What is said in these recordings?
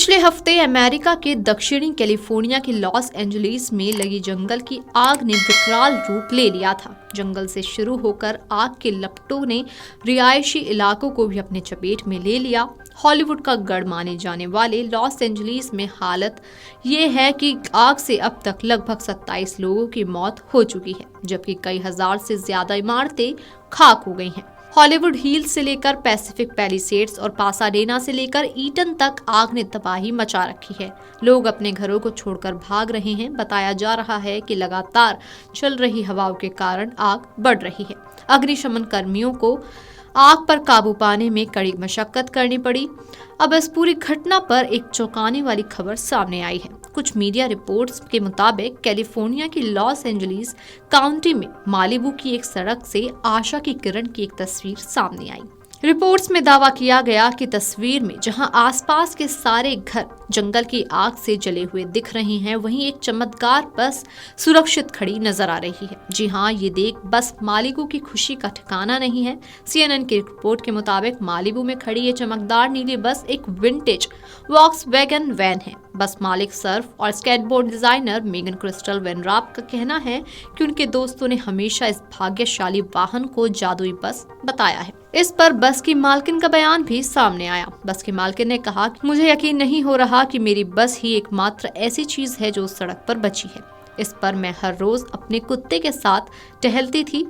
पिछले हफ्ते अमेरिका के दक्षिणी कैलिफोर्निया के लॉस एंजलिस में लगी जंगल की आग ने विकराल रूप ले लिया था। जंगल से शुरू होकर आग के लपटों ने रिहायशी इलाकों को भी अपने चपेट में ले लिया। हॉलीवुड का गढ़ माने जाने वाले लॉस एंजलिस में हालत ये है कि आग से अब तक लगभग 27 लोगों की मौत हो चुकी है, जबकि कई हजार से ज्यादा इमारतें खाक हो गई हैं। हॉलीवुड हिल्स से लेकर पैसिफिक पैलिसेड्स और पासाडेना से लेकर ईटन तक आग ने तबाही मचा रखी है। लोग अपने घरों को छोड़कर भाग रहे हैं। बताया जा रहा है कि लगातार चल रही हवाओं के कारण आग बढ़ रही है। अग्निशमन कर्मियों को आग पर काबू पाने में कड़ी मशक्कत करनी पड़ी। अब इस पूरी घटना पर एक चौंकाने वाली खबर सामने आई है। कुछ मीडिया रिपोर्ट्स के मुताबिक कैलिफोर्निया की लॉस एंजलिस काउंटी में मालिबू की एक सड़क से आशा की किरण की एक तस्वीर सामने आई। रिपोर्ट्स में दावा किया गया कि तस्वीर में जहां आसपास के सारे घर जंगल की आग से जले हुए दिख रहे हैं, वहीं एक चमकदार बस सुरक्षित खड़ी नजर आ रही है। जी हां, ये देख बस मालिबू की खुशी का ठिकाना नहीं है। CNN की रिपोर्ट के मुताबिक मालिबू में खड़ी ये चमकदार नीली बस एक विंटेज वॉक्सवैगन वैन है। बस मालिक सर्फ और स्केटबोर्ड डिजाइनर मेगन क्रिस्टल वेनराप का कहना है कि उनके दोस्तों ने हमेशा इस भाग्यशाली वाहन को जादुई बस बताया है। इस पर बस की मालकिन का बयान भी सामने आया। बस की मालकिन ने कहा कि मुझे यकीन नहीं हो रहा कि मेरी बस ही एकमात्र ऐसी चीज है जो उस सड़क पर बची है। इस पर मैं हर रोज अपने कुत्ते के साथ टहलती थी।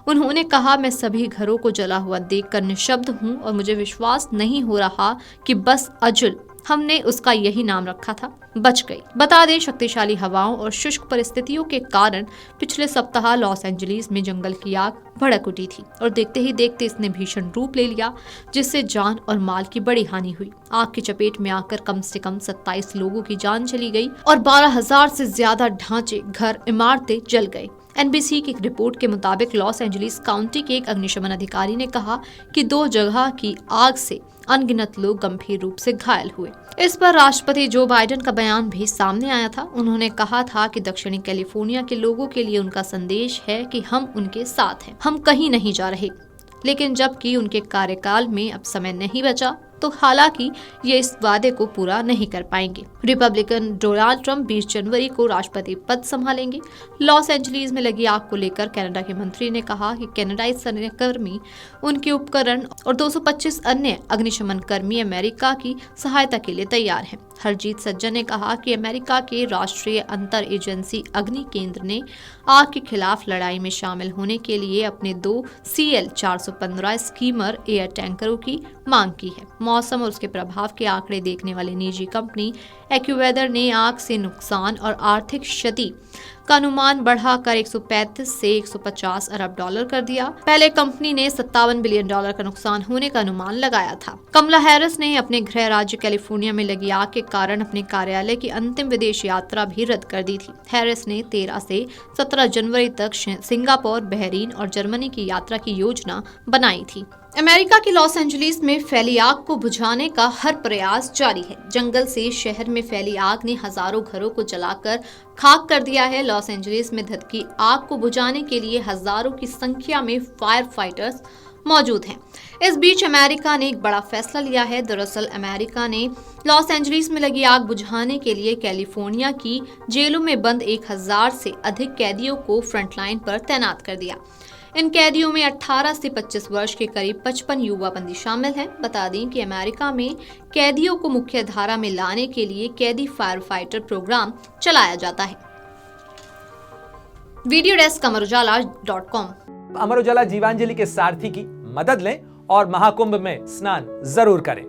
उन्होंने कहा, मैं सभी घरों को जला हुआ देखकर निशब्द हूँ और मुझे विश्वास नहीं हो रहा कि बस अजुल, हमने उसका यही नाम रखा था, बच गई। बता दें, शक्तिशाली हवाओं और शुष्क परिस्थितियों के कारण पिछले सप्ताह लॉस एंजलिस में जंगल की आग भड़क उठी थी और देखते ही देखते इसने भीषण रूप ले लिया, जिससे जान और माल की बड़ी हानि हुई। आग की चपेट में आकर कम से कम 27 लोगों की जान चली गई और 12,000 से ज्यादा ढांचे, घर, इमारतें जल गए। NBC की एक रिपोर्ट के मुताबिक लॉस एंजलिस काउंटी के एक अग्निशमन अधिकारी ने कहा कि 2 जगह की आग से अनगिनत लोग गंभीर रूप से घायल हुए। इस पर राष्ट्रपति जो बाइडेन का बयान भी सामने आया था। उन्होंने कहा था कि दक्षिणी कैलिफोर्निया के लोगों के लिए उनका संदेश है कि हम उनके साथ हैं, हम कहीं नहीं जा रहे। लेकिन जबकि उनके कार्यकाल में अब समय नहीं बचा, तो हालांकि ये इस वादे को पूरा नहीं कर पाएंगे। रिपब्लिकन डोनाल्ड ट्रंप 20 जनवरी को राष्ट्रपति पद संभालेंगे। लॉस एंजलिस में लगी आग को लेकर कनाडा के मंत्री ने कहा कि कनाडाई सैन्यकर्मी, उनके उपकरण और 225 अन्य अग्निशमन कर्मी अमेरिका की सहायता के लिए तैयार हैं। हरजीत सज्जन ने कहा कि अमेरिका के राष्ट्रीय अंतर एजेंसी अग्नि केंद्र ने आग के खिलाफ लड़ाई में शामिल होने के लिए अपने 2 CL-415 स्कीमर एयर टैंकरों की मांग की है। मौसम और उसके प्रभाव के आंकड़े देखने वाली निजी कंपनी एक्यूवेदर ने आग से नुकसान और आर्थिक क्षति का अनुमान बढ़ाकर 135 से 150 अरब डॉलर कर दिया। पहले कंपनी ने $57 बिलियन का नुकसान होने का अनुमान लगाया था। कमला हैरिस ने अपने गृह राज्य कैलिफोर्निया में लगी आग के कारण अपने कार्यालय की अंतिम विदेश यात्रा भी रद्द कर दी थी। हैरिस ने 13 से 17 जनवरी तक सिंगापुर, बहरीन और जर्मनी की यात्रा की योजना बनाई थी। अमेरिका के लॉस एंजलिस में फैली आग को बुझाने का हर प्रयास जारी है। जंगल से शहर में फैली आग ने हजारों घरों को जलाकर खाक कर दिया है। लॉस एंजलिस में धधकी आग को बुझाने के लिए हजारों की संख्या में फायर फाइटर्स मौजूद हैं। इस बीच अमेरिका ने एक बड़ा फैसला लिया है। दरअसल अमेरिका ने लॉस एंजलिस में लगी आग बुझाने के लिए कैलिफोर्निया की जेलों में बंद 1000 से अधिक कैदियों को फ्रंटलाइन पर तैनात कर दिया। इन कैदियों में 18 से 25 वर्ष के करीब 55 युवा बंदी शामिल हैं। बता दें कि अमेरिका में कैदियों को मुख्य धारा में लाने के लिए कैदी फायर फाइटर प्रोग्राम चलाया जाता है। Video desk amarujala.com। Amar Ujala Jeevanjali के सारथी की मदद लें और महाकुंभ में स्नान जरूर करें।